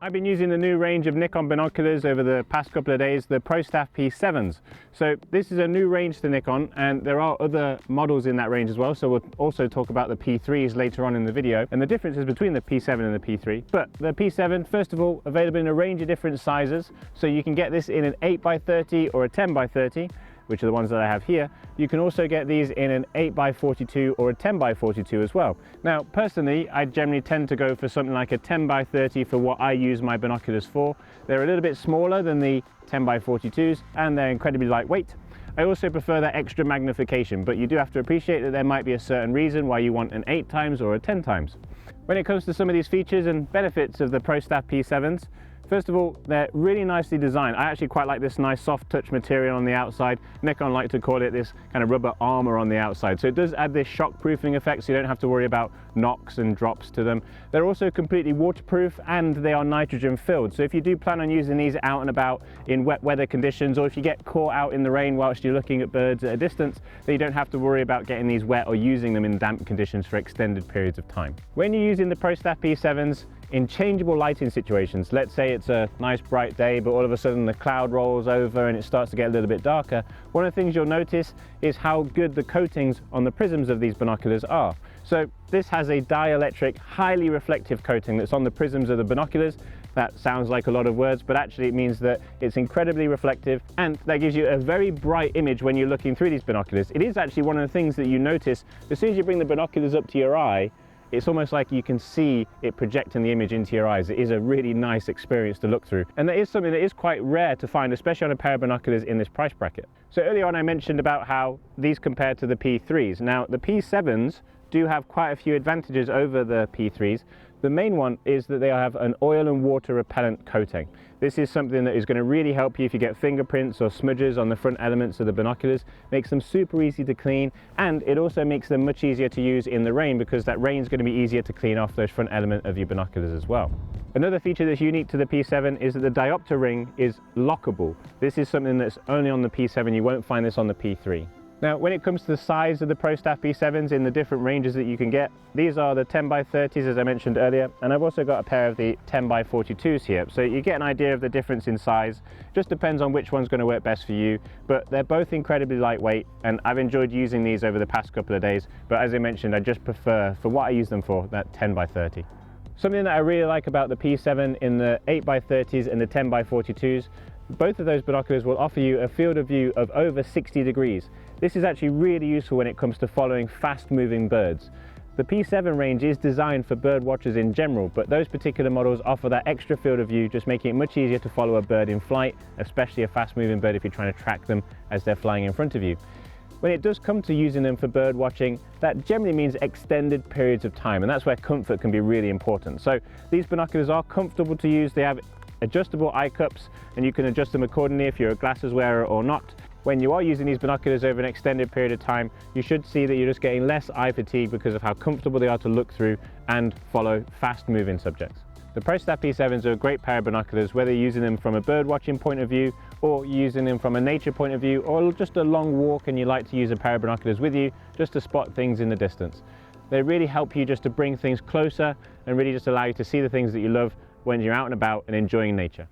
I've been using the new range of Nikon binoculars over the past couple of days, the ProStaff P7s. So this is a new range to Nikon, and there are other models in that range as well. So we'll also talk about the P3s later on in the video and the differences between the P7 and the P3. But the P7, first of all, available in a range of different sizes. So you can get this in an 8x30 or a 10x30. Which are the ones that I have here. You can also get these in an 8x42 or a 10x42 as well. Now, personally, I generally tend to go for something like a 10x30 for what I use my binoculars for. They're a little bit smaller than the 10x42s and they're incredibly lightweight. I also prefer that extra magnification, but you do have to appreciate that there might be a certain reason why you want an 8x or a 10x. When it comes to some of these features and benefits of the ProStaff P7s, first of all, they're really nicely designed. I actually quite like this nice soft touch material on the outside. Nikon like to call it this kind of rubber armor on the outside. So it does add this shock proofing effect, so you don't have to worry about knocks and drops to them. They're also completely waterproof and they are nitrogen filled. So if you do plan on using these out and about in wet weather conditions, or if you get caught out in the rain whilst you're looking at birds at a distance, then you don't have to worry about getting these wet or using them in damp conditions for extended periods of time. When you're using the ProStaff P7s, in changeable lighting situations, let's say it's a nice bright day, but all of a sudden the cloud rolls over and it starts to get a little bit darker, one of the things you'll notice is how good the coatings on the prisms of these binoculars are. So this has a dielectric, highly reflective coating that's on the prisms of the binoculars. That sounds like a lot of words, but actually it means that it's incredibly reflective and that gives you a very bright image when you're looking through these binoculars. It is actually one of the things that you notice as soon as you bring the binoculars up to your eye. It's almost like you can see it projecting the image into your eyes. It is a really nice experience to look through. And that is something that is quite rare to find, especially on a pair of binoculars in this price bracket. So earlier on I mentioned about how these compare to the P3s. Now the P7s do have quite a few advantages over the P3s. The main one is that they have an oil and water repellent coating. This is something that is going to really help you if you get fingerprints or smudges on the front elements of the binoculars. Makes them super easy to clean, and it also makes them much easier to use in the rain because that rain is going to be easier to clean off those front element of your binoculars as well. Another feature that's unique to the P7 is that the diopter ring is lockable. This is something that's only on the P7, you won't find this on the P3. Now, when it comes to the size of the ProStaff P7s in the different ranges that you can get, these are the 10x30s as I mentioned earlier, and I've also got a pair of the 10x42s here. So you get an idea of the difference in size. Just depends on which one's going to work best for you, but they're both incredibly lightweight and I've enjoyed using these over the past couple of days. But as I mentioned, I just prefer, for what I use them for, that 10x30. Something that I really like about the P7 in the 8x30s and the 10x42s, both of those binoculars will offer you a field of view of over 60 degrees. This is actually really useful when it comes to following fast-moving birds. The P7 range is designed for bird watchers in general, but those particular models offer that extra field of view, just making it much easier to follow a bird in flight, especially a fast-moving bird if you're trying to track them as they're flying in front of you. When it does come to using them for bird watching, that generally means extended periods of time, and that's where comfort can be really important. So these binoculars are comfortable to use. They have adjustable eye cups and you can adjust them accordingly if you're a glasses wearer or not. When you are using these binoculars over an extended period of time, you should see that you're just getting less eye fatigue because of how comfortable they are to look through and follow fast moving subjects. The ProStaff P7s are a great pair of binoculars, whether you're using them from a bird watching point of view or using them from a nature point of view, or just a long walk and you like to use a pair of binoculars with you just to spot things in the distance. They really help you just to bring things closer and really just allow you to see the things that you love when you're out and about and enjoying nature.